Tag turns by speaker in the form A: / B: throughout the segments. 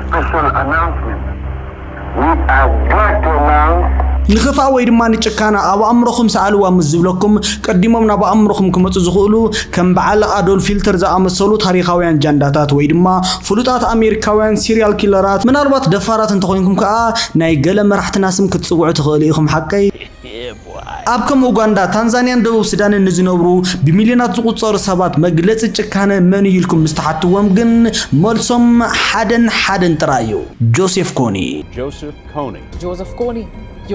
A: special announcement. We are glad to announce
B: ንኸፋ ወይ ድማ ንጭካና ኣብ ኣምሮኹም ሰኣልዋ ምዝብለኩም ቀዲሞም ናብ ኣምሮኹም ክመጹ ዝኽእሉ ከም በዓል ኣዶልፍ ሂትለር ዝኣመሰሉ ታሪኻውያን ጃንዳታት ወይ ድማ ፍሉጣት ኣሜሪካውያን ሲሪያል ኪለራት ምናልባት ደፋራት እንተኾይንኩም ከዓ ናይ ገለ መራሕትና ስም ክትጽውዑ ትኽእሉ ኢኹም ሓቀይ ኣብ ከም ኡጋንዳ ታንዛኒያን ደቡብ ሱዳንን ንዝነብሩ ብሚልዮናት ዝቁጸሩ ሰባት መግለጽ ጭካነ መን ኢልኩም ምስተሓትዎም ግን መልሶም ሓደን ጥራይ እዩ ጆሴፍ ኮኒ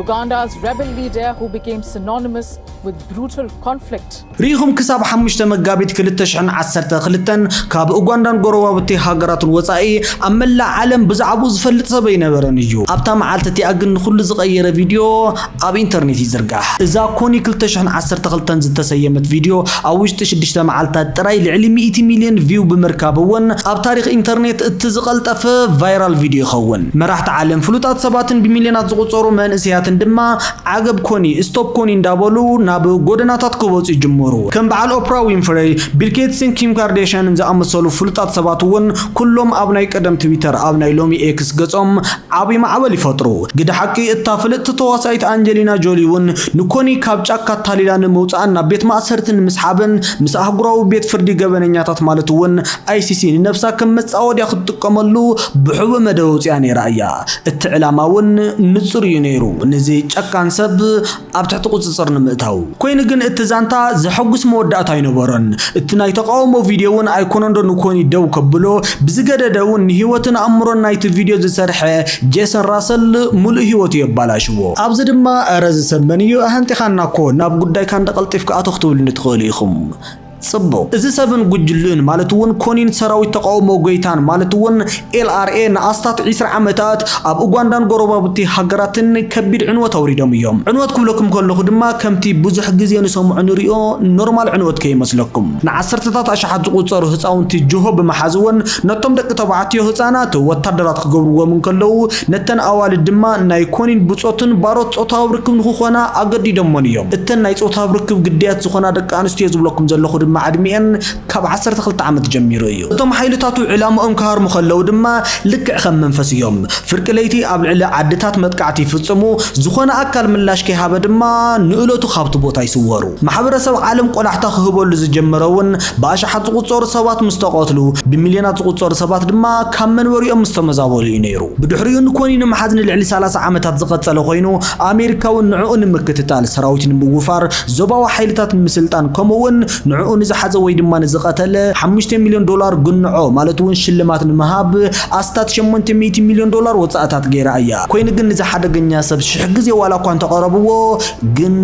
C: Uganda's rebel leader who became synonymous with brutal conflict.
B: ريهم كساب حمشت مقابيت كلتش عن عسرت خلتن كاب أوغاندان غروابتي هاجرات وصائي أملا عالم بزعبوز فلت سبين برنجو أبتام عالتتي أجن كل صغير فيديو أب إنترنت يزرقه إذا كوني كلتش عن عسرت خلتن زت سيمت فيديو أو وجتش دشت معالتا تراي لعلم 100 مليون فيو بمركبون أب تاريخ إنترنت اتزقلت في فايرال فيديو خون مرحت عالم فلوتات سباتن بمليونات زغوصورو من إسيات እንደማ ዓገብ ኮኒ ስቶፕ ኮኒ እንዳበሉ ናብ ጎደናታት ክወጹ ይጀምሩ ከም በዓል ኦፕራ ዊንፍሬ ቢል ጌትስን ኪም ካርዳሽያን ዝኣመሰሉ ፍሉጣት ሰባት እውን ኩሎም ኣብ ናይ ቀደም ትዊተር ኣብ ናይ ሎሚ ኤክስ ገጾም ዓብይ ማዕበል ይፈጥሩ ግደ ሓቂ እታፍልጥ ተዋሳይት አንጀሊና ጆሊ እውን ንኮኒ ካብ ጫካ ታሊላ ንመውጻእ ናብ ቤት ማእሰርትን ምስሓብን ምስ አህጉራዊ ቤት ፍርዲ ገበነኛታት ማለት እውን አይሲሲ ንነፍሳ ከም መጻወድያ ክትጥቀመሉ ብሕቡ መደውጽያ ነይራያ እትዕላማ እውን ንጹር እዩ ነይሩ نزي ጨካን ሰብ ኣብ ትሕቲ ቁጽጽር ንምእታው ኮይኑ ግን እትዛንታ ዝሕጉስ መወዳእታ ይነበረን እቲ ናይ ተቃውሞ ቪድዮውን ኣይኮነን ዶ ንኮኒ ደው ከብሎ ብዝገደደውን ህይወትን ኣምሮን ናይቲ ቪድዮ ዝሰርሐ ጄሰን ራሰል ሙሉእ ህይወቱ ይባላሽዎ ኣብዚ ድማ ኣረዝ ሰመንዩ ኣህንቲኻናኮ ናብ ጉዳይ ካን ደቀልጢፍ ከኣቶ ክትብል ንትኽእል ኢኹም ጽቦ እዚ ሰብን ጉጅልን ማለትውን ኮኒን ሰራዊት ተቃውሞ ጎይታን ማለትውን ኤልአርኤ ንኣስታት 20 ዓመታት ኣብ ኡጋንዳን ጎረባብቲ ሃገራትን ከቢድ ዕንወት ኣውሪዶም እዮም ዕንወት ክብለኩም ከለኹ ድማ ከምቲ ብዙሕ ግዜ ንሰምዑ ንሪኦ ኖርማል ዕንወት ከይመስለኩም ንዓሰርተታት ኣሽሓት ዝቁጸሩ ህፃውንቲ ጆሆ በመሓዝውን ነቶም ደቂ ተባዕትዮ ህፃናት ወታደራት ክገብርዎም እንከለው ነተን ኣዋልድ ድማ ናይ ኮኒን ብጾትን ባሮት ጾታዊ ርክብ ንኽኾና ኣገዲዶምን እዮም እተን ናይ ጾታዊ ርክብ ግድያት ዝኾና ደቂ ኣንስትዮ ዝብለኩም ዘለኹ معدمين كاب 12 عام جميرو እዩ እቶም ሓይልታቱ ዕላማኦም ካርሙ ከለው ድማ ልክዕ ከም መንፈስ እዮም ፍርቅለይቲ ኣብ ልዕሊ ዓድታት መጥቃዕቲ ይፍጽሙ ዝኾነ ኣካል ምላሽ ከይሃበ ድማ ንእለቱ ካብቲ ቦታ ይስወሩ ማሕበረሰብ ዓለም ቆላሕታ ክህበሉ ዝጀመረውን ባሻሓት ዝቁጸሩ ሰባት ምስተቆትሉ ብሚልዮናት ዝቁጸሩ ሰባት ድማ ካብ መንበሪኦም ምስተመዛበሉ እዩ ነይሩ ብድሕሪኡ ንኮኒን መሓዝን ልዕሊ 30 ዓመታት ዝቐጸለ ኮይኑ ኣሜሪካውን ንዕኡ ንምክትታል ሰራዊት ንምውፋር ዞባዊ ሓይልታት ንምስልጣን ከምኡውን ንዕኡ ንዝሓዘ ወይ ድማ ንዝቀተለ 5 ሚልዮን ዶላር ግንዖ ማለት እውን ሽልማት ንምሃብ ኣስታት 800 ሚልዮን ዶላር ወጻእታት ገይራ እያ ኮይኑ ግን ንዝሓደገኛ ሰብ ሽሕ ግዜ ዋላ እኳ ተቀረብዎ ግን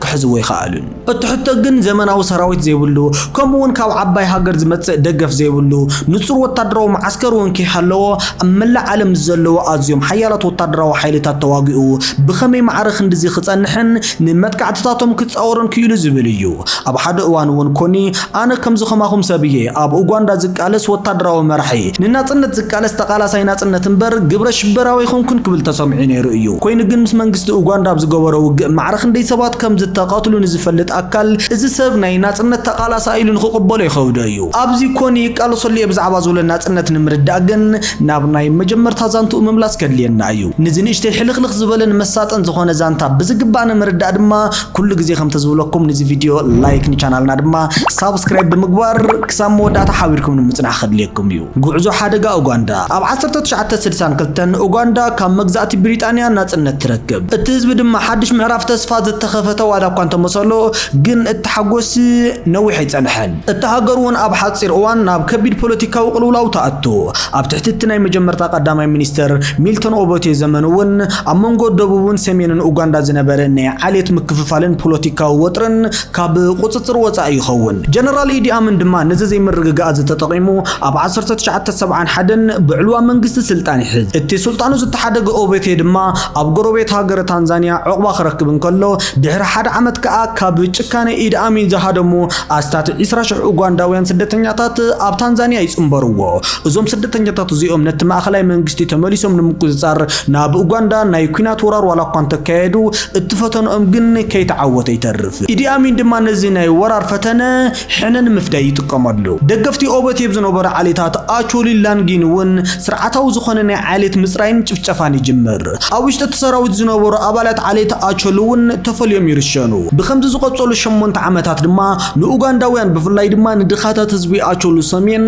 B: ክሕዝዎ ይኽኣሉን እትሕተ ግን ዘመናዊ ሰራዊት ዘይብሉ ከምኡውን ካብ ዓባይ ሃገር ዝመጽእ ደገፍ ዘይብሉ ንጹር ወታደራዊ ማዕስከር እውን ከይሃለዎ ኣብ መላእ ዓለም ዘለዎ ኣዝዮም ሓያላት ወታደራዊ ሓይልታት ተዋጊኡ ብኸመይ ማዕረኽ እንደዚ ክጸንሕን ንመጥቃዕትታቶም ክጻወሩን ክኢሉ ዝብል እዩ ኣብ ሓደ እዋን እውን ኮኒ ኣነ ከም ዝኸማኹም ሰብዬ ኣብ ኡጋንዳ ዝቃለስ ወታደራዊ መራሒ ንናጽነት ዝቃለስ ተቃላሳይ ናጽነት እምበር ግብረ ሽበራዊ ይኹንኩን ክብል ተሰምዒ ነይሩ እዩ ኮይኑ ግን ምስ መንግስቲ ኡጋንዳ ኣብ ዝገበረው ማዕረኽ እንደይ ሰባት ከም ዝተቃትሉ ንዝፈልጥ ኣካል እዚ ሰብ ናይ ናጽነት ተቃላሳይ ኢሉ ንኽቕበሎ ይኸውዶ እዩ ኣብዚ ኮኒ ቃልሶሊ ብዛዕባ ዝብለ ናጽነት ንምርዳእ ግን ናብ ናይ መጀመርታ ዛንቱ ምምላስ ከድልየና እዩ ንዝንእሽተይ ሕልኽልኽ ዝበለን መሳጠን ዝኾነ ዛንታ ብዝግባእ ንምርዳእ ድማ ኩሉ ግዜ ከም ተዝብለኩም ነዚ ቪድዮ ላይክ ንቻናልና ድማ سبسكرايب بمقبار كسام مودات حاوركم نمصنع خدليكم يو غعزو حادقا اوغاندا اب 1962 اوغاندا كم مغزاتي بريطانيا ناصنت تركب التزب دما حدش معرف تسفا زتخفته وادا كنت مسلو جن التحقوس نوي حيصنحن التهاجرون اب حصير اوان ناب كبيد بوليتيكا وقلولاو تاعتو اب تحتتناي مجمرتا قداماي مينستر ميلتون اوبوتي زمنون امونغو دبوبون سمينن اوغاندا زنبرن عليت مكففالن بوليتيكا وطرن كاب قصصر وصاي يخون جنرال إيدي آمن دما نززي مرقاء زتتقيمو أب 1971 بعلوى منقست سلطاني حز اتي سلطانو زتحدق أوبيتي دما أب قروبيت هاقر تانزانيا عقبا خركبن كله دهر حد عمد كأكا بيشكان إيدي آمين زهادمو أستات إسراش أوغانداوين سدتنياتات أب تانزانيا يسنبروا أزوم سدتنياتات زيوم نتما أخلاي منقستي تماليسوم نمكوزار ناب أوغاندا نايكوينات ورار ولا قانتا كايدو اتفتن أمجن كي تعوت يترف إيدي آمين دما نزيناي ورار فتنة ሕነን ምፍዳይ ይጥቀመሉ ደገፍቲ ኦበቴ ብዝነበረ ዓሌታት ኣቾሊ ላንጊን ውን ስርዓታዊ ዝኾነ ናይ ዓሌት ምጽራይን ጭፍጨፋን ይጅምር ኣብ ውሽጢ ሰራዊት ዝነበሩ ኣባላት ዓሌት ኣቾሊ ውን ተፈልዮም ይርሸኑ ብከምዚ ዝቆጸሉ 8 ዓመታት ድማ ንኡጋንዳውያን ብፍላይ ድማ ንድኻታት ህዝቢ ኣቾሊ ሰሜን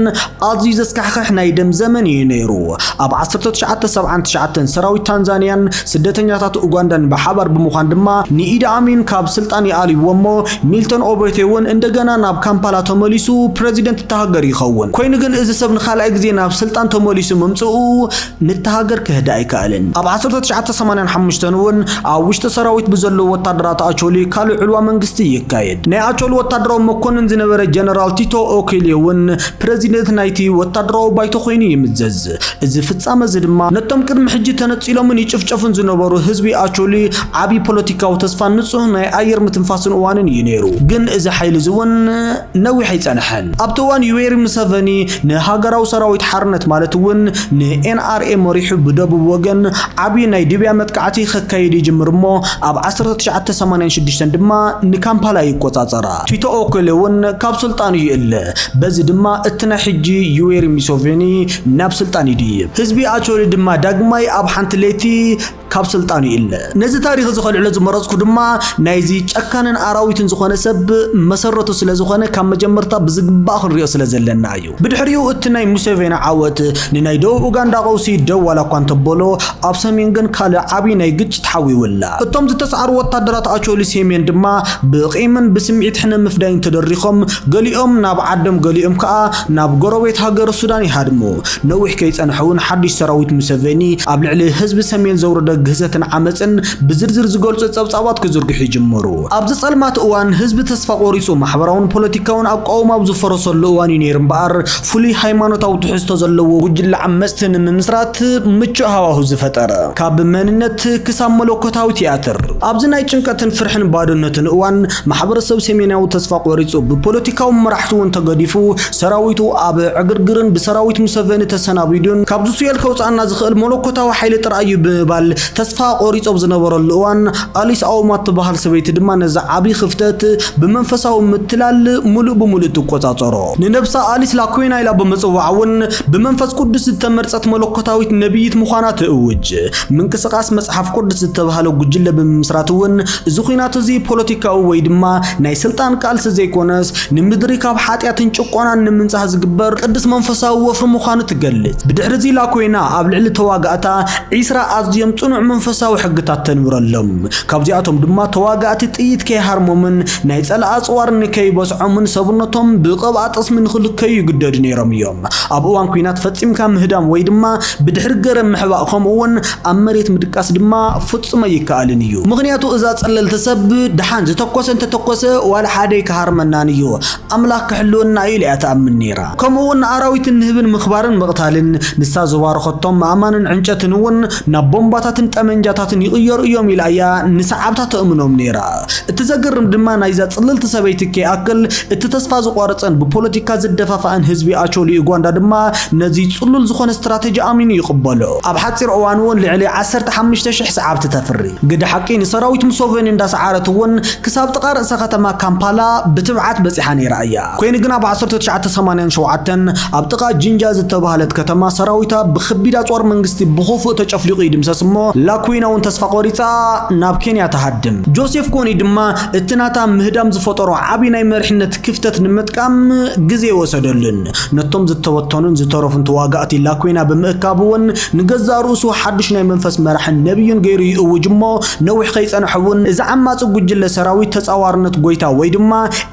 B: ኣዝዩ ዘስካሕክሕ ናይ ደም ዘመን እዩ ነይሩ ኣብ 1979 ሰራዊት ታንዛኒያን ስደተኛታት ኡጋንዳን በሓባር ብምዃን ድማ ንኢዲ ኣሚን ካብ ስልጣን ይኣልይዎሞ ሚልተን ኦበቴ ውን እንደገና ናብ ካምፓላ ተመሊሱ ፕሬዚደንት ተሃገር ይኸውን ኮይኑ ግን እዚ ሰብ ንኻልኣይ ግዜ ናብ ስልጣን ተመሊሱ መምጽኡ ንተሃገር ክህዳ ኣይከኣልን ኣብ 1985 ውን ኣብ ውሽጢ ሰራዊት ብዘለዉ ወታደራት ኣቾሊ ካልእ ዕልዋ መንግስቲ ይካየድ ናይ ኣቾሊ ወታደራዊ መኮንን ዝነበረ ጀነራል ቲቶ ኦኬሌ ውን ፕሬዚደንት ናይቲ ወታደራዊ ባይቶ ኮይኑ ይምዘዝ እዚ ፍጻመ እዚ ድማ ነቶም ቅድሚ ሕጂ ተነጺሎምን ይጭፍጨፉን ዝነበሩ ህዝቢ ኣቾሊ ዓቢ ፖለቲካዊ ተስፋ ንጹህ ናይ ኣየር ምትንፋስን እዋንን እዩ ነይሩ ግን እዚ ሓይሊ እውን ነዊሕ ኣይጸንሐን ኣብቲ እዋን ዩዌሪ ሙሴቬኒ ንሃገራዊ ሰራዊት ሓርነት ማለት እውን ንኤንአርኤ መሪሑ ብደቡብ ወገን ዓቢ ናይ ድብያ መጥቃዕቲ ከካይድ ይጅምር እሞ ኣብ 1986 ድማ ንካምፓላ ይቆጻጸራ ቲቶ ኦኬሌ ውን ካብ ስልጣኑ ይእለ በዚ ድማ እቲ ናይ ሕጂ ዩዌሪ ሙሴቬኒ ናብ ስልጣን ይድይብ ህዝቢ ኣቾሊ ድማ ዳግማይ ኣብ ሓንቲ ለይቲ ካብ ስልጣኑ ይእለ ነዚ ታሪኽ ዝኸልዕሎ ዝመረጽኩ ድማ ናይዚ ጨካንን ኣራዊትን ዝኾነ ሰብ መሰረቱ ስለ ዝኾነ ካብ መጀመርታ ብዝግባእ ክንሪኦ ስለ ዘለና እዩ ብድሕሪኡ እቲ ናይ ሙሴቬኒ ዓወት ንናይ ደቡብ ኡጋንዳ ቀውሲ ደው ዋላ እኳ እንተበሎ ኣብ ሰሜን ግን ካልእ ዓቢ ናይ ግጭት ሓዊውላ እቶም ዝተሰዓሩ ወታደራት ኣቾሊ ሰሜን ድማ ብቂምን ብስምዒት ሕነ ምፍዳይን ተደሪኾም ገሊኦም ናብ ዓዶም ገሊኦም ከዓ ናብ ጎረቤት ሃገር ሱዳን ይሃድሙ ነዊሕ ከይጸንሐውን ሓድሽ ሰራዊት ሙሴቬኒ ኣብ ልዕሊ ህዝቢ ሰሜን ዘውረደ ግህሰትን ዓመፅን ብዝርዝር ዝገልጹ ጸብጻባት ክዝርግሑ ይጅመሩ ኣብዚ ጸልማት እዋን ህዝቢ ተስፋ ቆሪጹ ማሕበራውን ፖለቲካውን ኣቃውማ ዝፈረሰሉ እዋን ነይሩ እምበኣር ፍሉይ ሃይማኖታዊ ትሕዝቶ ዘለዎ ጉጅለ ዓመፅቲ ንምምስራት ምቹእ ሃዋህው ዝፈጠረ ካብ መንነት ክሳብ መለኮታዊ ቲያትር ኣብዚ ናይ ጭንቀትን ፍርሕን ባዶነትን እዋን ማሕበረሰብ ሰሜናዊ ተስፋ ቆሪጹ ብፖለቲካዊ መራሕቲ እውን ተገዲፉ ሰራዊቱ ኣብ ዕግርግርን ብሰራዊት ሙሴቬኒ ተሰናቢዱን ካብ ዝስየል ከውፃና ዝኽእል መለኮታዊ ሓይሊ ጥራዩ ብምባል ተስፋ ቆሪጾም ዝነበረሉ እዋን ኣሊስ ኣውማት ትበሃል ሰበይቲ ድማ ነዛ ዓቢ ክፍተት ብመንፈሳዊ ምትላል ሙሉእ ብምሉእ ትቆጻጸሮ ንነብሳ ኣሊስ ላኩዌና ኢላ ብምጽዋዕውን ብመንፈስ ቅዱስ ዝተመርጸት መለኮታዊት ነቢይት ምዃና ትእውጅ ምንቅስቓስ መጽሓፍ ቅዱስ ዝተባሃለ ጉጅለ ብምስራት እውን እዚ ኩናት እዚ ፖለቲካዊ ወይ ድማ ናይ ስልጣን ቃልሲ ዘይኮነስ ንምድሪ ካብ ሓጢያትን ጭቆናን ንምንጻህ ዝግበር ቅዱስ መንፈሳዊ ወፍሪ ምዃኑ ትገልጽ ብድሕሪ እዚ ላኩዌና ኣብ ልዕሊ ተዋጋእታ 20 ኣዝዮም ጽኑዕ መንፈሳዊ ሕግታት ተንብረሎም ካብዚኣቶም ድማ ተዋጋእቲ ጥይት ከይሃርሞምን ናይ ጸላእ ኣጽዋር ንከይበስዖምን ሰብነቶም ብቕብኣ ጠስሚ ንኽልከዩ ይግደዱ ነይሮም እዮም ኣብ እዋን ኩናት ፈጺምካ ምህዳም ወይ ድማ ብድሕሪ ገረብ ምሕባእ ከምኡውን ኣብ መሬት ምድቃስ ድማ ፍጹም ኣይከኣልን እዩ ምኽንያቱ እዛ ጸለልቲ ሰብ ድሓን ዝተኮሰ እንተተኮሰ ዋላ ሓደ ይከሃርመናን እዩ ኣምላኽ ክሕልወና እዩ ኢላ ተኣምን ነይራ ከምኡውን ኣራዊትን ንህብን ምኽባርን ምቕታልን ንሳ ዝባረኸቶም ኣማንን ዕንጨትን እውን ናብ ቦምባታትን ጠመንጃታትን ይቕየሩ እዮም ኢላያ ንሰዓብታ ተእምኖም ነይራ እቲ ዘገርም ድማ ናይዛ ጽልልቲ ሰበይቲ ከይኣክል እቲ ተስፋ ዝቋርጸን ብፖለቲካ ዝደፋፋእን ህዝቢ ኣቾሊ ኡጋንዳ ድማ ነዚ ጽሉል ዝኾነ ስትራቴጂ ኣሚኑ ይቕበሎ ኣብ ሓፂር እዋን እውን ልዕሊ 15000 ሰዓብቲ ተፍሪ ግደ ሓቂ ንሰራዊት ሙሴቬኒ እንዳሰዓረት እውን ክሳብ ጥቃ ርእሰ ከተማ ካምፓላ ብትብዓት በፂሓ ነይራ እያ ኮይኑ ግን ኣብ 1987 ኣብ ጥቃ ጂንጃ ዝተባሃለት ከተማ ሰራዊታ ብክቢድ ኣጽዋር መንግስቲ ብኹፉእ ተጨፍሊቑ ይድምሰስ እሞ ላኩዌናውን ተስፋ ቆሪጻ ናብ ኬንያ ተሃድም ጆሴፍ ኮኒ ድማ እቲ ናታ ምህዳም ዝፈጠሮ ዓቢ ናይ መሪሕነት ክፍተት ንምጥቃም ግዜ ወሰደሉን ነቶም ዝተወተኑን ዝተረፉን ተዋጋእቲ ላኩዌና ብምእካብ እውን ንገዛ ርእሱ ሓድሽ ናይ መንፈስ መራሕን ነቢዩን ገይሩ ይእውጅ እሞ ነዊሕ ከይጸንሐውን እዚ ዓማጺ ጉጅለ ሰራዊት ተጻዋርነት ጎይታ ወይ ድማ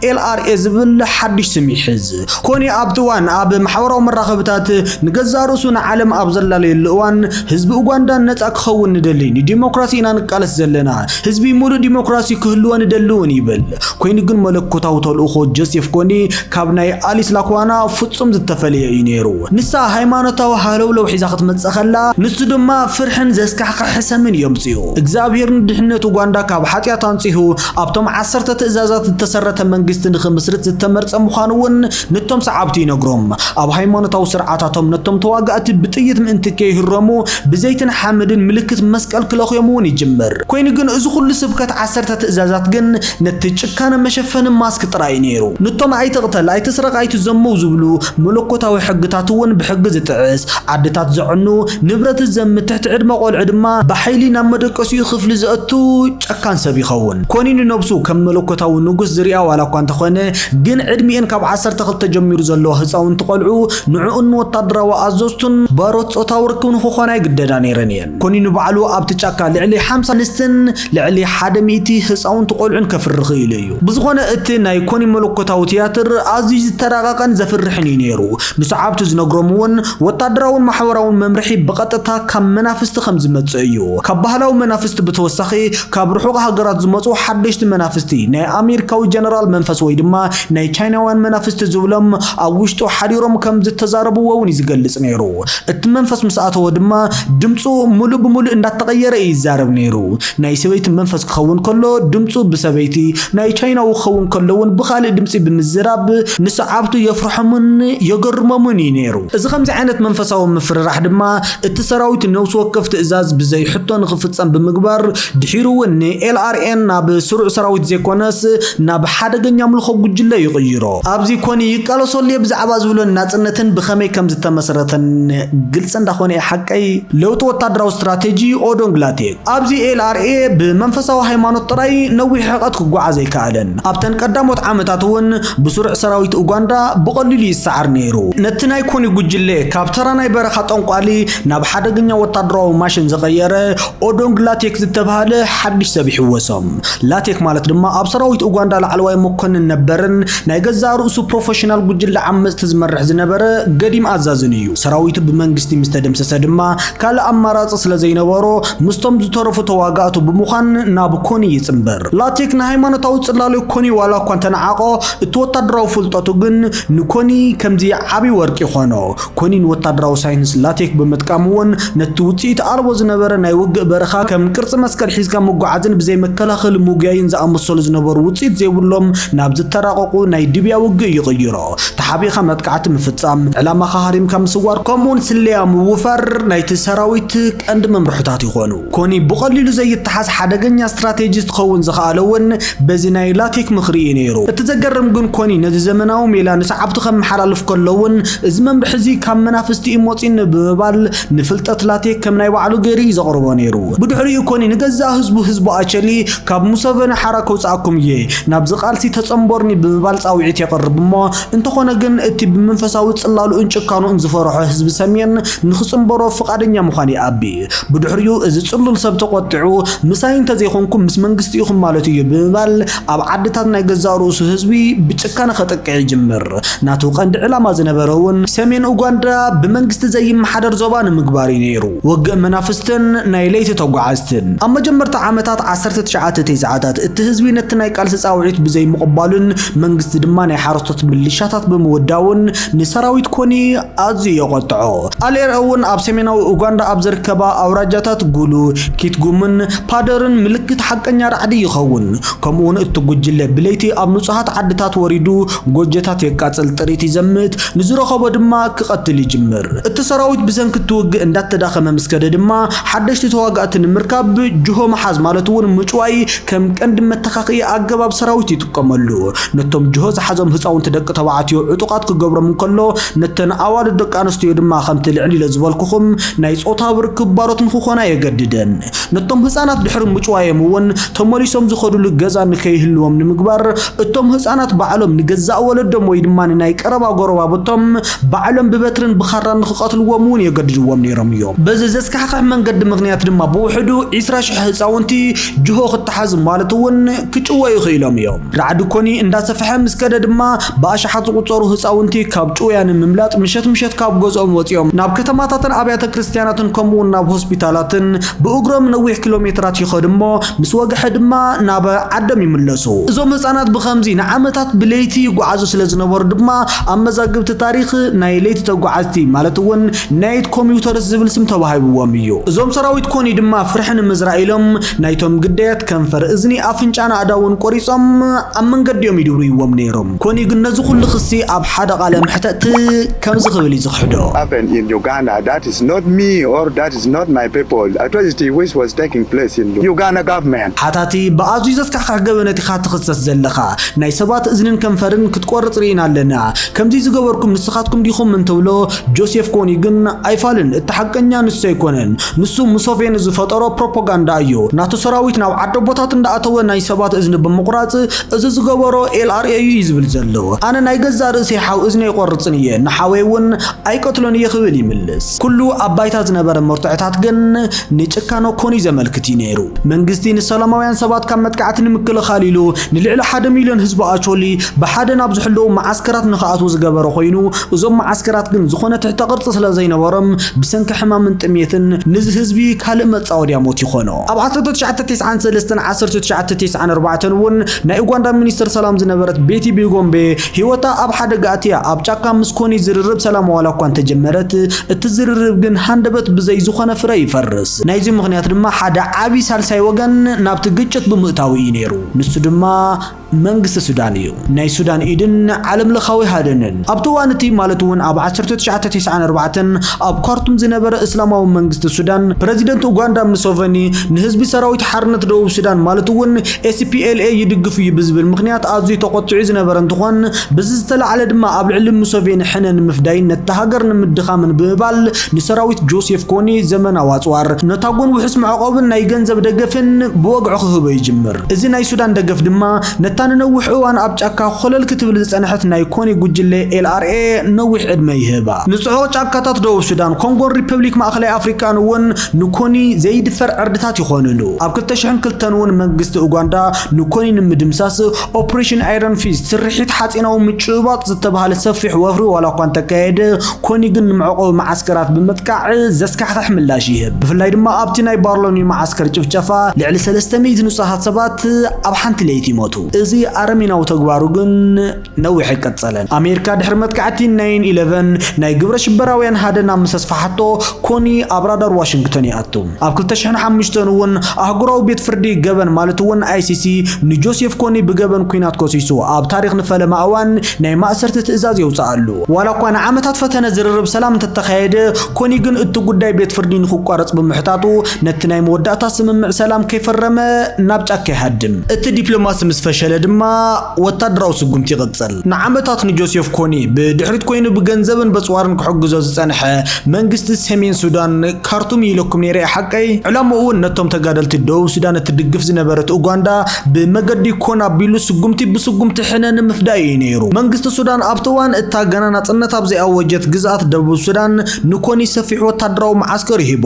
B: ኤልአርኤ ዝብል ሓድሽ ስም ይሕዝ ኮኒ ኣብ እዋን ኣብ ማሕበራዊ መራኸብታት ንገዛ ርእሱ ንዓለም ኣብ ዘላለየሉ እዋን ህዝቢ ኡጋንዳ ነጻ ክኸውን ንደሊ ዲሞክራሲ ኢና ንቃለስ ዘለና ህዝቢ ሙሉእ ዲሞክራሲ ክህልዎ ንደሊውን ይብል ኮይኑ ግን መለኮታዊ ተልእኾ ጆሴፍ ኮኒ ካብ ናይ ኣሊስ ላኩዋና ፍጹም ዝተፈልየ እዩ ነይሩ ንሳ ሃይማኖታዊ ሃለውለው ሒዛ ክትመጽእ ከላ ንሱ ድማ ፍርሕን ዘስካሕክሕ ሰምን የምጽኡ እግዚአብሔር ንድሕነት ኡጋንዳ ካብ ሓጢያት አንጽሁ ኣብቶም 10 ትእዛዛት ዝተሰረተ መንግስቲ ንኽምስርት ዝተመርጸ ምዃኑ እውን ነቶም ሰዓብቲ ይነግሮም ኣብ ሃይማኖታዊ ስርዓታቶም ነቶም ተዋጋእቲ ብጥይት ምእንቲ ከይህረሙ ብዘይትን ሓመድን ምልክት መስቀል ክለኽዮም እውን ይጅምር ኮይኑ ግን እዚ ኩሉ ስብከት 10 ትእዛዛት ግን ነቲ ጭካነ መሸፈን ማስክ ጥራይ نيرو نتوم أي تقتل أي تسرق أي تزمو زبلو ملكوتا وحقتاتون بحق زتعس عدتات زعنو نبرة الزم تحت عدم قول عدما بحيلي نمدك أسيو خفل زأتو أكان سبي خون كونين نبسو كم ملكوتا ونقص زريعة ولا كوان تخونه جن عدمي إن كاب عصر تخل تجمير زلو هساون تقلعو نعون وتدرا وأزوستن باروت أطاوركون خوخانا يقددان يرنين كونين بعلو أبتشاكا لعلي حمسة نستن لعلي حادميتي هساون تقلعن كفر رخيليو بزغونا اتنا يكوني ملكوتا وتياتر عزيز تراغاقان زفرحني نيرو نسعابتو زنقرمون وتدراون محوراون ممرحي بقطتا كم منافست خمز متسعيو كبهلاو منافست بتوسخي كابرحوغ هاقرات زمتو حدشت منافستي ناي أميركاو جنرال منفس ويدما ناي تشايناوان منافست زولم أوشتو حريروم كم زتزاربو ووني زقلس نيرو التمنفس مساعته ودما دمتو ملو بملو اندات تغير اي زارب نيرو ناي سويت منفس خون كله دمتو بسبيتي ناي تشايناو خون كلون بخالي دمسي بالنزراب نسعابتو يفرحمون يقرمموني نيرو إذا خمس عانت منفساو مفرح دما التسراويت النوس وقفت إزاز بزي حتى نخفتسان بمقبار دحيرو ان LRN ناب سرع سراويت زي كوناس ناب حادقن ياملخو قجلة يغيرو أبزي كوني يقالو صولي بزعبا زولو ناتنتن بخمي كم زتا مسرتن قلسان داخوني حقاي لو توتادراو استراتيجي اودونغلاتيك أبزي LRA بمنفساو هايمانو طراي نوي حقاتكو قوعا زي كالن أبتن قداموت عامتاتون بسرع سراويت أوغاندا بقللي السعر نيرو نتناي كوني قجلة كابتراناي برخات انقالي ناب حادقن يوتادراو ماشن زغيره اودونغلاتيك زتبهاله حدش سبيح وسم لاتيك مالت دما أب سراويت أوغاندا لعلواي مكن نبرن ناي غزا رؤسو بروفيشنال قجلة عمز تزمرح زنبره قديم أزازنيو سراويت بمنغستي مستدمسسه دما كال أمارات أصل زينبارو مستم زترفو تواقاتو بمخان ناب كوني يتنبر لاتيك نهايمانو تاوت صلالو كوني والا كوانتن عاقو اتوتادراو فلطاتو جن نكوني كمزي عبي ورقي خانو كوني نوتادراو ساينس لاتيك بمتقامون نتوتيت أربو زنبره ناي وقع برخا كم كرس مسكر حيزكا مقعدن بزي مكلاخل موغاين زأمصول زنبر وتيت زي ولهم نابز التراقوقو ناي دبيا وقع يغيرو تحابيخا متقعت مفتسام علامة خهاريم كم سوار كومون سليام وفر ناي تسراويتك عند ممرحتات يخونو كوني بقليلو زي التحاز حدقن استراتيجي تخون زخالون بزي ناي لاتيك مخري نيرو اتزقرم قن كوني نزي زمناو ميلان سعبتو خم حلالف كلون ازمم بحزي كم منافستي اموتين ببال نفلتت لاتيك كم ناي وعلو غيري زغربو نيرو بدحريو كوني نغزا حزبو أشلي كاب موسفن حركة وصعكم يه نابز قالسي تصنبرني ببال صاوعيت يقرب ما انت خونا جن اتي بمنفساو تصلالو انشكانو انزفرحو حزب سمين نخصنبرو فقادنيا مخاني أبي بدحريو إذا تصلل سب تقطعو مساين تزيخونكم مس منغستي يخم مالتي ببال أب عدتات نغزا روسو حزبي بتشكان خطق يجمر ناتو قند علامة زنبرون سمين أوغاندا بمنغست زي محدر زبان مقباري نيرو وقع منافستن نايليت توقعستن أما جمرت عامتات عسرت تشعات تيزعاتات التهزبي نتناي قالس صاوعيت بزي مقبالن منغست دمان يحارستت بالليشاتات بموداون نسراويت كوني أزي يقطعو أليرون أب سميناو أوغاندا أب زركبا أوراجاتات قولو كيت قومن بادرن ملكت حقا رعدي يخون كمون اتقوجل بليتي أب نصحات عدتات وريدو قوجتات يكاتل تريتي زمت نزرو خبا دما كقتل يجمر التسراويت بزنك توقع اندات تداخل ممسكده دما حدش تتواقعت المركب جهو محاز مالتون مجواي كم كند متخاقية أقباب سراويت يتقملو نتم جهو زحزم هساون تدق تبعاتيو عطوقات كقبر من كله نتن أوال الدق أنستيو دما خمت العلي لزوالكوخم نايس أوتابر كبارات نخوخونا يقددن نتم هسانات دحر مجواي مون تماليسهم زخدو لقزان كيهلوهم نمقبر اتم هسانات بعلم نقزا أول الدم ويدمان نايك أربا قربا بطم بعلم ببترن بخاران نخقاتل ومون يقددوهم نيرم يوم بززز كحقح من قد مغنيات دما بوحدو إسراش حساونتي جهو خطحاز مالتون كتشوا يخيلهم يوم رعد كوني اندا سفحة مسكدة دما باشا حط قطارو حساونتي كابتشوا يعني مملات مشت كاب جزء موتيوم ناب كتماتاتن أبيات كريستياناتن كمون ناب هوسبيتالاتن بأقرب نوح كيلومترات يخدمو مسواق حدما ناب عدم يملسو زوم هسانات بخمزي نعمتات بليتي قعزو سلزنبور دما أما زاقبت تاريخ ناي ليت تقعزتي مالتون نايت كمبيوتر زبل سم تبهاي بواميو زوم سراويت كوني دما فرحن مزرائيلهم نايتهم قديت كنفر إذني أفنجانا أداون قريصهم أمن قد يوم يدورو يوم نيرهم كوني قلنا زخل لخصي أب حدا قالم حتى كم زخبلي زخدو
D: happened in Uganda that is not me or that is not my people atrocity which was taking place in Uganda government
B: حتاتي بأزو يزسك حقا قبنتي خات خصص زلخا ናይ ሰባት እዝንን ከንፈርን ክትቆርጽ ሪኢና ኣለና ከምዚ ዝገበርኩም ንስኻትኩም ዲኹም እንተብሎ ጆሴፍ ኮኒ ግን ኣይፋልን እተሐቀኛ ንሱ ኣይኮነን ንሱ ሙሶቬኒ ዝፈጠሮ ፕሮፓጋንዳ እዩ ናቱ ሰራዊት ናብ ዓዶ ቦታት እንዳኣተወ ናይ ሰባት እዝኒ ብምቁራጽ እዚ ዝገበሮ ኤልአርኤ እዩ ይዝብል ዘሎ ኣነ ናይ ገዛ ርእሲ ሓው እዝኒ ይቆርጽን እየ ንሓወይውን ኣይቀትሎን ይኽብል ይምልስ ኩሉ ኣባይታ ዝነበረ መርቱዕታት ግን ንጭካኖ ኮኒ ዘመልክት ነይሩ መንግስቲ ንሰላማውያን ሰባት ካብ መጥቃዕቲ ንምክልኻል ኢሉ ንልዕሊ 1 ሚልዮን ህዝቢ ኣቾሊ ብሓደ ናብ ዝሕልው ማዓስከራት ንኽኣትዉ ዝገበረ ኮይኑ እዞም ማዓስከራት ግን ዝኾነ ትሕተ ቅርጽ ስለ ዘይነበሮም ብሰንኪ ሕማምን ጥሜትን ንዚ ህዝቢ ካልእ መጻወድያ ሞት ይኾኖ ኣብ 1993-1994 እውን ናይ ኡጋንዳ ሚኒስትር ሰላም ዝነበረት ቤቲ ቢጎምቤ ህይወታ ኣብ ሓደጋ ኣትያ ኣብ ጫካ ምስ ኮኒ ዝርርብ ሰላም ዋላ እኳ እንተጀመረት እቲ ዝርርብ ግን ሃንደበት ብዘይ ዝኾነ ፍረ ይፈርስ ናይዚ ምኽንያት ድማ ሓደ ዓቢ ሳልሳይ ወገን ናብቲ ግጭት ብምእታው እዩ ነይሩ ንሱ ድማ መንግስቲ ሱዳን እዩ ናይ ሱዳን ኢድን ዓለም ለኻዊ ሃደንን ኣብቲ እዋን እቲ ማለት እውን ኣብ 1994 ኣብ ካርቱም ዝነበረ እስላማዊ መንግስቲ ሱዳን ፕሬዚደንት ኡጋንዳ ሙሶቬኒ ንህዝቢ ሰራዊት ሓርነት ደቡብ ሱዳን ማለት እውን SPLA ይድግፍ እዩ ብዝብል ምክንያት ኣዝዩ ተቆጥዑ ዝነበረ እንትኾን ብዚ ዝተለዓለ ድማ ኣብ ልዕሊ ሙሶቬኒ ሕነን ምፍዳይ ነታ ሃገር ንምድኻምን ብምባል ንሰራዊት ጆሴፍ ኮኒ ዘመናዊ ኣጽዋር ነታጎን ውሕስ መዕቆብን ናይ ገንዘብ ደገፍን ብወግዑ ክህቦ ይጅምር እዚ ናይ ሱዳን ደገፍ ድማ ነታን ነውሕ እዋን ኣብ ጫካ ኾለል ክትብል ዝጸንሐት ናይ ኮኒ ጉጅለ ኤልአርኤ ነዊሕ ዕድመ ይህባ ንጽዑቕ ጫካታት ደቡብ ሱዳን ኮንጎን ሪፐብሊክ ማእከላይ ኣፍሪካን እውን ንኮኒ ዘይድፈር ዕርድታት ይኾንሉ ኣብ 2002 እውን መንግስቲ ኡጋንዳ ንኮኒ ንምድምሳስ ኦፕሬሽን አይረን ፊስት ስርሒት ሓጺናዊ ምጭባጥ ዝተባሃለ ሰፊሕ ወፍሪ ዋላ እኳ እንተካየደ ኮኒ ግን ንመዕቆብ ማዓስከራት ብምጥቃዕ ዘስካሕካሕ ምላሽ ይህብ ብፍላይ ድማ ኣብቲ ናይ ባርሎኒ ማዓስከር ጭፍጨፋ ልዕሊ 300 ንጹሃት ሰባት ኣብ ሓንቲ ለይቲ ይሞቱ እዚ ኣረሚናዊ ተግባሩ ግን ነዊሕ ይቀጸለን ኣሜሪካ ድሕሪ መጥቃዕቲ 9/11 ናይ ግብረ ሽበራውያን ሃደና ምሰስፋሓቶ ኮኒ ኣብ ራዳር ዋሽንግተን ይኣቱ ኣብ 2005 እውን ኣህጉራዊ ቤት ፍርዲ ገበን ማለት እውን ICC ንጆሴፍ ኮኒ ብገበን ኩናት ከሲሱ ኣብ ታሪኽ ንፈለማ እዋን ናይ ማእሰርቲ ትእዛዝ የውፅኣሉ ዋላ እኳ ንዓመታት ፈተነ ዝርርብ ሰላም እንተተኻየደ ኮኒ ግን እቲ ጉዳይ ቤት ፍርዲ ንኽቋረጽ ብምሕታቱ ነቲ ናይ መወዳእታ ስምምዕ ሰላም ከይፈረመ ናብ ጫካ ይሃድም እቲ ዲፕሎማሲ ምስ ፈሸለ ድማ ወታደራዊ ስጉምቲ ይቕጽል ንዓመታት ንጆሴፍ ኮኒ ብድሕሪት ኮይኑ ብገንዘብን በጽዋርን ክሕግዞ ዝጸንሐ መንግስቲ ሰሜን ሱዳን ካርቱም ይለኩም ነይረ ሓቀይ ዕላምኡ እውን ነቶም ተጋደልቲ ደቡብ ሱዳን እትድግፍ ዝነበረት ኡጋንዳ ብመገዲ ኮን ኣቢሉ ስጉምቲ ብስጉምቲ ሕነን ምፍዳይ እዩ ነይሩ መንግስቲ ሱዳን ኣብቲ እዋን እታ ገና ናጽነት ኣብ ዘይኣወጀት ግዝኣት ደቡብ ሱዳን ንኮኒ ሰፊሕ ወታደራዊ ማዓስከር ይሂቦ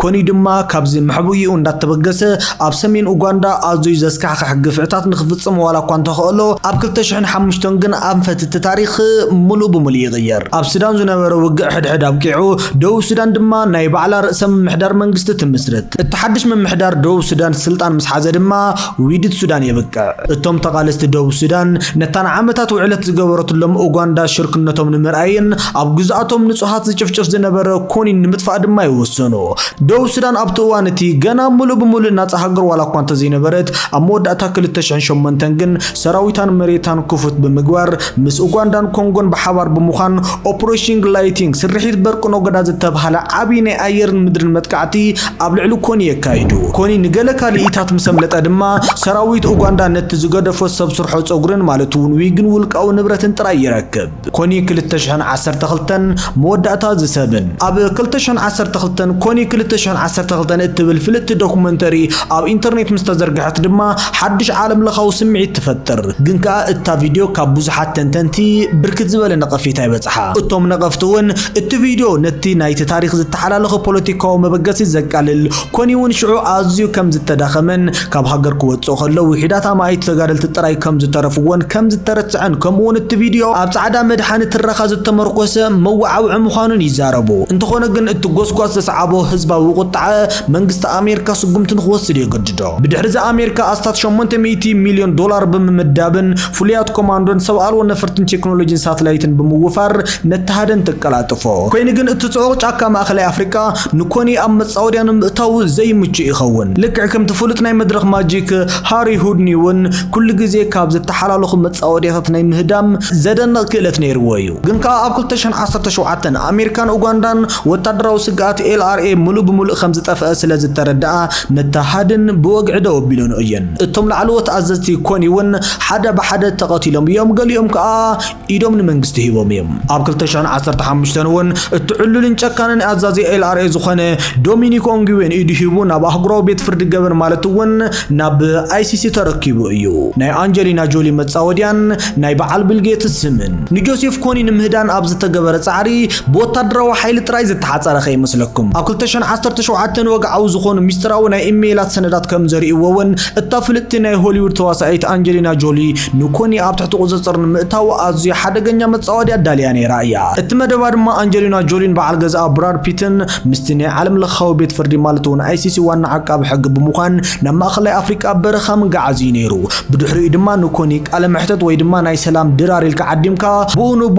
B: ኮኒ ድማ ካብዚ ምሕቡይኡ እንዳተበገሰ ኣብ ሰሜን ኡጋንዳ ኣዝዩ ዘስካሕካሕ ግፍዕታት ንኽፍጽም ዋላ እኳ እንተኽእሎ ኣብ 2005 ግን ኣንፈት እቲ ታሪኽ ሙሉእ ብምሉእ ይቕየር ኣብ ሱዳን ዝነበረ ውግእ ሕድሕድ ኣብቂዑ ደቡብ ሱዳን ድማ ናይ ባዕላ ርእሰ ምምሕዳር መንግስቲ ትምስረት እቲ ሓድሽ ምምሕዳር ደቡብ ሱዳን ስልጣን ምስ ሓዘ ድማ ውድድ ሱዳን ይብቅዕ እቶም ተቓለስቲ ደቡብ ሱዳን ነታን ዓመታት ውዕለት ዝገበረትሎም ኡጋንዳ ሽርክነቶም ንምርኣይን ኣብ ግዝኣቶም ንጹሃት ዝጭፍጭፍ ዝነበረ ኮኒ ንምጥፋእ ድማ ይወሰኑ ደቡብ ሱዳን ኣብቲ እዋን እቲ ገና ሙሉእ ብምሉእ ናጻ ሃገር ዋላ እኳ እንተዘይነበረት ኣብ መወዳእታ 2008 ግን ሰራዊታን መሬታን ክፉት ብምግባር ምስ ኡጋንዳን ኮንጎን ብሓባር ብምዃን ኦፕሬሽን ላይቲንግ ስርሒት በርቅኖ ገዳ ዝተባሃለ ዓብይ ናይ ኣየርን ምድርን መጥቃዕቲ ኣብ ልዕሊ ኮኒ የካይዱ ኮኒ ንገለ ካልኢታት ምሰምለጠ ድማ ሰራዊት ኡጋንዳ ነቲ ዝገደፎ ሰብ ስርሖ ፀጉርን ማለት እውን ዊግን ውልቃዊ ንብረትን ጥራይ ይረክብ ኮኒ 2012 መወዳእታ ዝሰብን ኣብ 2012 ኮኒ 2012 እትብል ፍልጥ ዶኩመንተሪ ኣብ ኢንተርኔት ምስተዘርግሐት ድማ ሓድሽ ዓለም ለኻዊ ስምዒት ትፈጥር ግን ከዓ እታ ቪድዮ ካብ ብዙሓት ተንተንቲ ብርክት ዝበለ ነቐፌታ ይበጽሓ እቶም ነቐፍቲ እውን እቲ ቪድዮ ነቲ ናይቲ ታሪኽ ዝተሓላለኸ ፖለቲካዊ መበገሲ ዘቃልል ኮኒ እውን ሽዑ ኣዝዩ ከም ዝተዳኸመን ካብ ሃገር ክወጽእ ከሎ ውሒዳት ኣማይት ተጋደልቲ ጥራይ ከም ዝተረፍዎን ከም ዝተረጽዐን ከምኡውን እቲ ቪድዮ ኣብ ጻዕዳ መድሓኒት ትረኻ ዝተመርኮሰ መዋዓውዒ ምዃኑን ይዛረቡ እንተኾነ ግን እቲ ጎስጓስ ዘሰዓቦ ህዝባዊ ቁጣዕ መንግስቲ ኣሜሪካ ስጉምትን ክወስድ የገድዶ ብድሕሪ ዚ ኣሜሪካ ኣስታት $800 ሚልዮን ብምምዳብን ፍሉያት ኮማንዶን ሰብኣልዎ ነፈርትን ቴክኖሎጂን ሳተላይትን ብምውፋር ነተሃደን ተቀላጥፎ ኮይኑ ግን እቲ ጽዑቕ ጫካ ማእከላይ ኣፍሪካ ንኮኒ ኣብ መጻወድያን ምእታው ዘይምቹ ይኸውን ልክዕ ከም ትፍሉጥ ናይ መድረኽ ማጂክ ሃሪ ሁድኒ እውን ኩሉ ግዜ ካብ ዝተሓላለኹ መጻወድያታት ናይ ምህዳም ዘደንቕ ክእለት ነይርዎ እዩ ግን ከዓ ኣብ 2017 ኣሜሪካን ኡጋንዳን ወታደራዊ ስግኣት ኤልአርኤ ሙሉእ ብምሉእ ከም ዝጠፍአ ስለ ዝተረድኣ ነተሃድን ብወግዒ ደው ኣቢሎን እየን እቶም ላዕለዎት ኣዘዝቲ ኮኒ እውን ሓደ ብሓደ ተቐቲሎም እዮም ገሊኦም ከዓ ኢዶም ንመንግስቲ ሂቦም እዮም ኣብ 2015 እውን እትዕልልን ጨካንን ኣዛዚ LRA ዝኾነ ዶሚኒክ ኦንጊዌን ኢዱ ሂቡ ናብ ኣህጉራዊ ቤት ፍርዲ ገበን ማለት እውን ናብ ICC ተረኪቡ እዩ ናይ አንጀሊና ጆሊ መጻወድያን ናይ በዓል ቢልጌት ስምን ንጆሴፍ ኮኒ ንምህዳን ኣብ ዝተገበረ ጻዕሪ ብወታደራዊ ሓይሊ ጥራይ ዝተሓጸረ ይመስለኩም ኣብ 2017 ወግዓው ዝኾኑ ሚስጥራዊ ናይ ኢሜይላት ሰነዳት ከም ዘርእይዎን እታፍልቲ ናይ ሆሊውድ ተዋሳኢት አንጀሊና ጆሊ ንኮኒ ኣብ ትሕቲ ቁጽጽር ንምእታው ኣዝዩ ሓደገኛ መጻወድያ ዳልያ ነይራ እያ እቲ መደባ ድማ አንጀሊና ጆሊን በዓል ገዛ ብራድ ፒትን ምስቲ ናይ ዓለም ለኻዊ ቤት ፍርዲ ማለት እውን ICC ዋና ዓቃቢ ሕጊ ብምዃን ናብ ማእከላይ ኣፍሪቃ በረኻ ምንጋዓዚ ነይሩ ብድሕሪኡ ድማ ንኮኒ ቃለ መሕተት ወይ ድማ ናይ ሰላም ድራር ኢልካ ዓዲምካ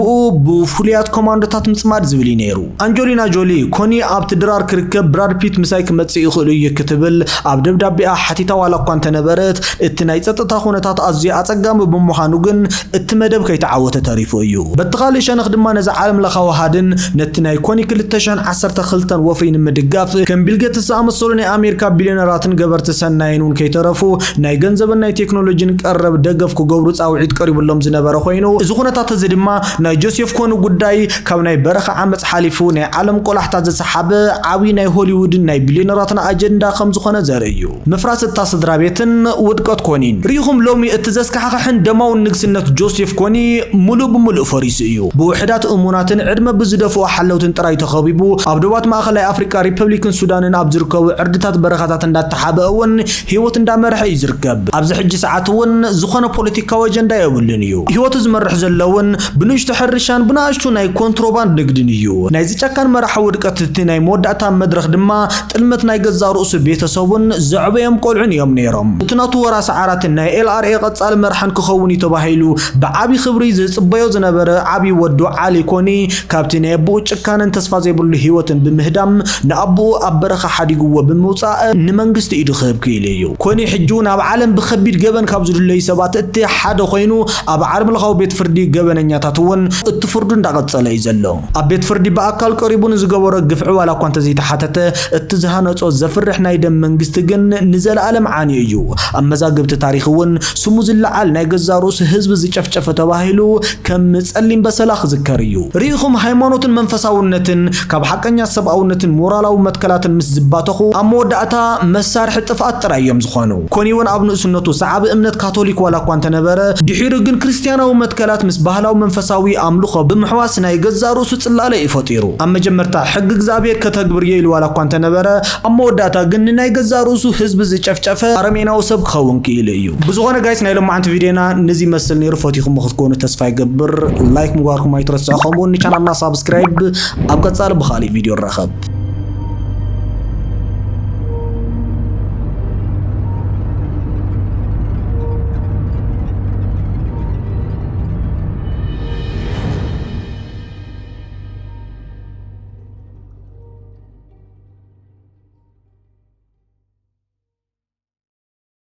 B: ብኡ ብፍሉያት ኮማንዶታት ምጽማድ ዝብል ነይሩ አንጀሊና ጆሊ ኮኒ ኣብቲ ድራር ክርከብ ብራድ ፒት ምሳይ ክመጽእ ይኽእሉ እዩ ክትብል ኣብ ደብዳቤኣ ሓቲታ ዋላ እኳ እንተነበረት እቲ ናይ ጸጥታ ኩነታት ኣዝዩ ኣጸጋሚ ብምዃኑ ግን እቲ መደብ ከይተዓወተ ተሪፉ እዩ በቲ ካልእ ሸነኽ ድማ ነዚ ዓለም ለኻዊ ሃድን ነቲ ናይ ኮኒ 2012 ወፍሪ ንምድጋፍ ከም ቢልጌትስ ዝኣመሰሉ ናይ ኣሜሪካ ቢልዮነራትን ገበርቲ ሰናይን እውን ከይተረፉ ናይ ገንዘብን ናይ ቴክኖሎጂን ቀረብ ደገፍ ክገብሩ ጻውዒት ቀሪብሎም ዝነበረ ኮይኑ እዚ ኩነታት እዚ ድማ ናይ ጆሴፍ ኮኒ ጉዳይ ካብ ናይ በረኻ ዓመጽ ሓሊፉ ናይ ዓለም ቆላሕታት ዘሰሓበ ዓብይ ናይ ሆሊውድን ናይ ቢልዮነራትን ኣጀንዳ ከም ዝኾነ ዘርኢ እዩ ምፍራስ እታ ስድራ ቤትን ውድቀት ኮኒን ሪኹም ሎሚ እቲ ዘስካሕክሕን ደማውን ንግስነት ጆሴፍ ኮኒ ሙሉእ ብምሉእ ፈሪሱ እዩ ብውሕዳት እሙናትን ዕድመ ብዝደፍኦ ሓለውትን ጥራይ ተኸቢቡ ኣብ ደባት ማእከላይ ኣፍሪካ ሪፐብሊክን ሱዳንን ኣብ ዝርከቡ ዕርድታት በረኻታት እንዳተሓበአ እውን ህይወት እንዳመርሐ እዩ ዝርከብ ኣብዚ ሕጂ ሰዓት እውን ዝኾነ ፖለቲካዊ አጀንዳ የብሉን እዩ ህይወቱ ዝመርሕ ዘለውን ብንእሽቶ ሕርሻን ብናእሽቱ ናይ ኮንትሮባንድ ንግድን እዩ ናይ ዝጨካን መራሒ ውድቀት እቲ ናይ መወዳእታ መድረኽ ድማ ጥልመት ናይ ገዛ ርእሱ ቤተሰቡን ዘዕበዮም ቆልዑን እዮም ነይሮም እቲ ናቱ ወራሲ ዓራትን ናይ LRA ቀጻሊ መርሐን ክኸውን እዩ ተባሂሉ ብዓቢ ክብሪ ዝጽበዮ ዝነበረ ዓቢ ወዱ ዓሊ ኮኒ ካብቲ ናይ ኣቦኡ ጭካንን ተስፋ ዘይብሉ ህይወትን ብምህዳም ንኣቦኡ ኣብ በረኻ ሓዲግዎ ብምውጻእ ንመንግስቲ ኢዱ ክህብ ክኢሉ እዩ ኮኒ ሕጂ ናብ ዓለም ብከቢድ ገበን ካብ ዝድለዩ ሰባት እቲ ሓደ ኮይኑ ኣብ ዓለም ለኻዊ ቤት ፍርዲ ገበነኛታት እውን እቲ ፍርዱ እንዳቐጸለ እዩ ዘሎ ኣብ ቤት ፍርዲ በኣካል ቀሪቡ ንዝገበሮ ግፍዒ ዋላ እኳ እንተዘይተሓተተ እቲ ዝሃነጾ ዘፍርሕ ናይ ደም መንግስቲ ግን ንዘለኣለም ዓንዩ እዩ ኣብ መዛግብቲ ታሪኽ እውን ስሙ ዝለዓል ናይ ገዛ ርእሱ ህዝቢ ዝጨፍጨፈ ተባሂሉ ከም ጸሊም በሰላ ክዝከር እዩ ሪኢኹም ሃይማኖትን መንፈሳውነትን ካብ ሓቀኛ ሰብኣውነትን ሞራላዊ መትከላትን ምስ ዝባተኹ ኣብ መወዳእታ መሳርሒ ጥፍኣት ጥራይ እዮም ዝኾኑ ኮኒ እውን ኣብ ንእስነቱ ሰዓቢ እምነት ካቶሊክ ዋላ እኳ እንተነበረ ድሒሩ ግን ክርስቲያናዊ መትከላት ምስ ባህላዊ መንፈሳዊ ኣምልኾ ብምሕዋስ ናይ ገዛ ርእሱ ጽላለ ይፈጢሩ ኣብ መጀመርታ ሕጊ እግዚአብሔር ከተግብር የኢሉ ዋላ እኳ እንተነበረ ኣብ መወዳእታ ግን ናይ ገዛ ርእሱ ህዝቢ ዝጨፍጨፈ ኣረሜናዊ ሰብ ክኸውን ክኢሉ እዩ ብዝኾነ ጋይስ ናይ ሎማዓንቲ ቪድዮና ነዚ መስል ነይሩ ፈቲኹም ክትኮኑ ተስፋ ይገብር ላይክ ምግባርኩም ኣይትረስዑ ከምኡውን ቻናልና ሳብስክራይብ ኣብ ቀጻሊ ብኻሊእ ቪድዮ ንረኸብ